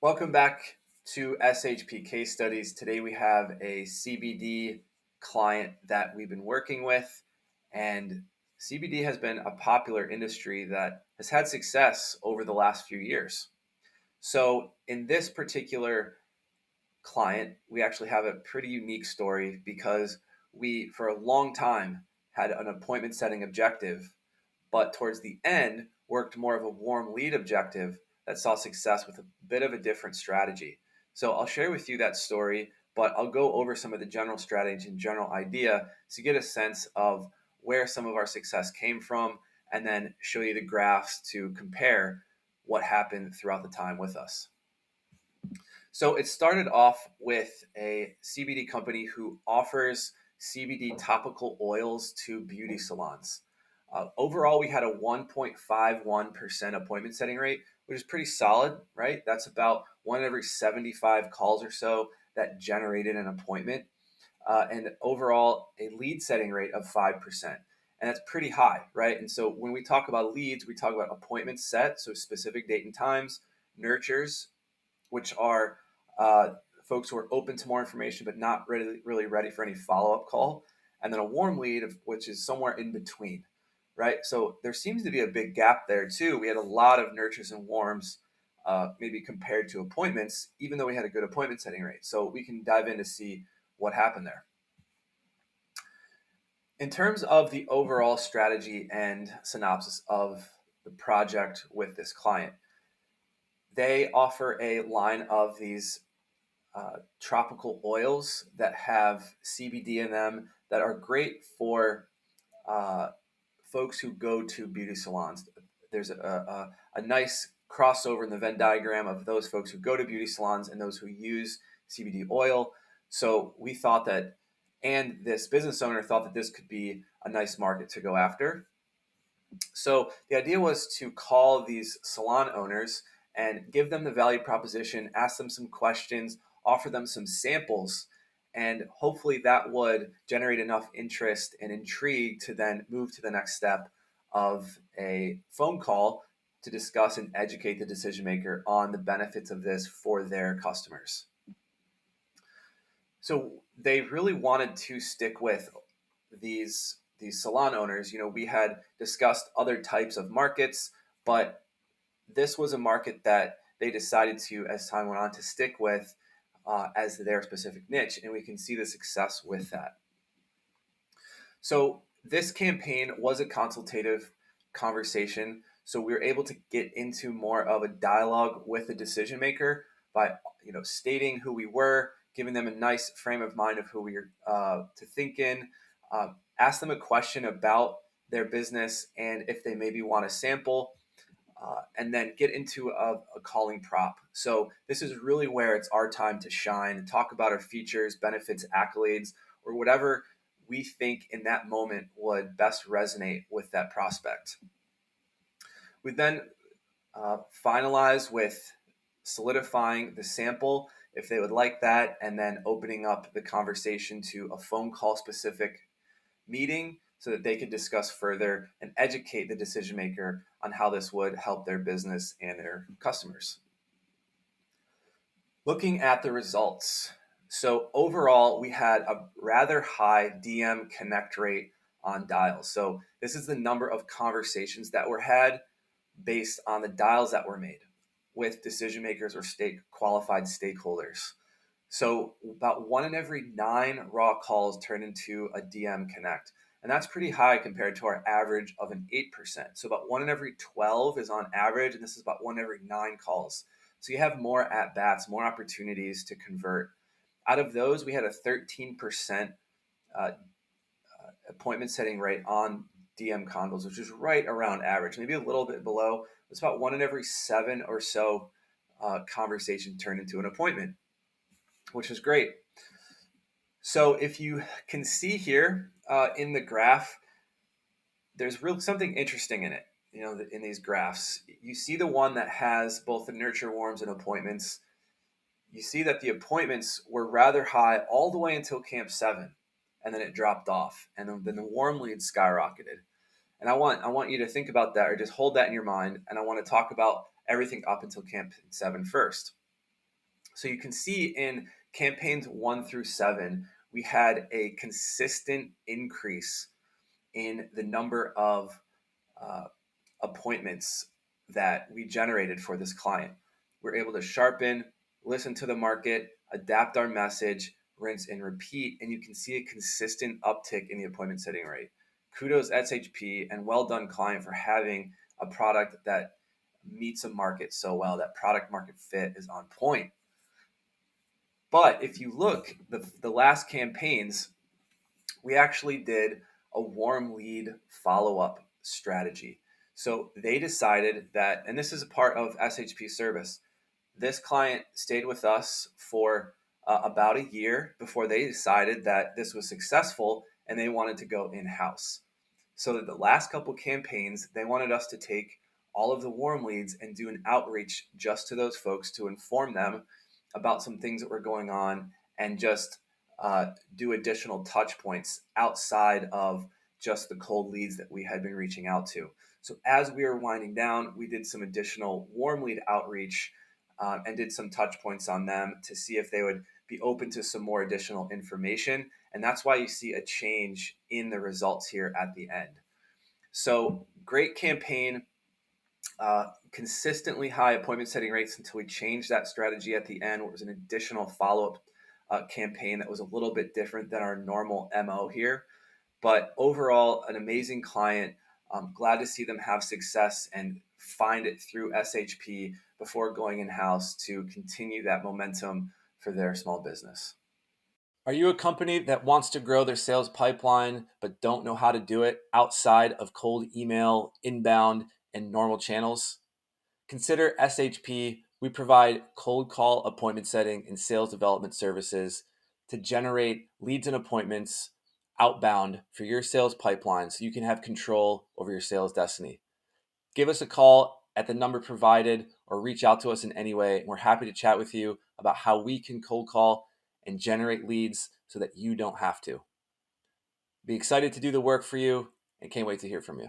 Welcome back to SHP Case Studies. Today we have a CBD client that we've been working with, and CBD has been a popular industry that has had success over the last few years. So in this particular client, we actually have a pretty unique story because we, for a long time, had an appointment setting objective, but towards the end, worked more of a warm lead objective that saw success with a bit of a different strategy. So I'll share with you that story, but I'll go over some of the general strategy and general idea to get a sense of where some of our success came from, and then show you the graphs to compare what happened throughout the time with us. So it started off with a CBD company who offers CBD topical oils to beauty salons. Overall, we had a 1.51% appointment setting rate, which is pretty solid, right? That's about one in every 75 calls or so that generated an appointment. And overall, a lead setting rate of 5%. And that's pretty high, right? And so when we talk about leads, we talk about appointments set, so specific date and times, nurtures, which are folks who are open to more information but not really ready for any follow-up call, and then a warm lead, which is somewhere in between, right? So there seems to be a big gap there too. We had a lot of nurtures and warms, maybe compared to appointments, even though we had a good appointment setting rate. So we can dive in to see what happened there. In terms of the overall strategy and synopsis of the project with this client, they offer a line of these tropical oils that have CBD in them that are great for folks who go to beauty salons. There's a nice crossover in the Venn diagram of those folks who go to beauty salons and those who use CBD oil. So we thought that, and this business owner thought that this could be a nice market to go after. So the idea was to call these salon owners and give them the value proposition, ask them some questions, offer them some samples, and hopefully that would generate enough interest and intrigue to then move to the next step of a phone call to discuss and educate the decision maker on the benefits of this for their customers. So they really wanted to stick with these salon owners. You know, we had discussed other types of markets, but this was a market that they decided to, as time went on, to stick with as their specific niche, and we can see the success with that. So this campaign was a consultative conversation, so we were able to get into more of a dialogue with the decision maker by, stating who we were, giving them a nice frame of mind of who we are to think in, ask them a question about their business and if they maybe want a sample. And then get into a calling prop. So this is really where it's our time to shine and talk about our features, benefits, accolades, or whatever we think in that moment would best resonate with that prospect. We then finalize with solidifying the sample if they would like that, and then opening up the conversation to a phone call specific meeting so that they could discuss further and educate the decision maker on how this would help their business and their customers. Looking at the results. So overall, we had a rather high DM connect rate on dials. So this is the number of conversations that were had based on the dials that were made with decision makers or qualified stakeholders. So about 1 in every 9 raw calls turned into a DM connect. And that's pretty high compared to our average of an 8%. So about 1 in every 12 is on average, and this is about 1 in every 9 calls. So you have more at-bats, more opportunities to convert. Out of those, we had a 13% appointment setting rate on DM convos, which is right around average, maybe a little bit below. It's about 1 in every 7 or so conversation turned into an appointment, which is great. So if you can see here in the graph, there's really something interesting in it. In these graphs, you see the one that has both the nurture warms and appointments. You see that the appointments were rather high all the way until Camp 7, and then it dropped off, and then the warm leads skyrocketed. And I want you to think about that, or just hold that in your mind, and I want to talk about everything up until Camp 7 first. So you can see in campaigns 1 through 7, we had a consistent increase in the number of uh, appointments that we generated for this client. We're able to sharpen, listen to the market, adapt our message, rinse and repeat, and you can see a consistent uptick in the appointment setting rate. Kudos SHP, and well done client for having a product that meets a market so well. That product market fit is on point. But if you look, the last campaigns, we actually did a warm lead follow-up strategy. So they decided that, and this is a part of SHP service, this client stayed with us for about a year before they decided that this was successful and they wanted to go in-house. So that the last couple campaigns, they wanted us to take all of the warm leads and do an outreach just to those folks to inform them about some things that were going on, and just do additional touch points outside of just the cold leads that we had been reaching out to. So as we were winding down, we did some additional warm lead outreach, and did some touch points on them to see if they would be open to some more additional information. And that's why you see a change in the results here at the end. So great campaign, consistently high appointment setting rates until we changed that strategy at the end. It was an additional follow-up campaign that was a little bit different than our normal MO here. But overall, an amazing client. I'm glad to see them have success and find it through SHP before going in-house to continue that momentum for their small business. Are you a company that wants to grow their sales pipeline but don't know how to do it outside of cold email, inbound, and normal channels? Consider SHP. We provide cold call appointment setting and sales development services to generate leads and appointments outbound for your sales pipeline so you can have control over your sales destiny. Give us a call at the number provided or reach out to us in any way. We're happy to chat with you about how we can cold call and generate leads so that you don't have to. Be excited to do the work for you and can't wait to hear from you.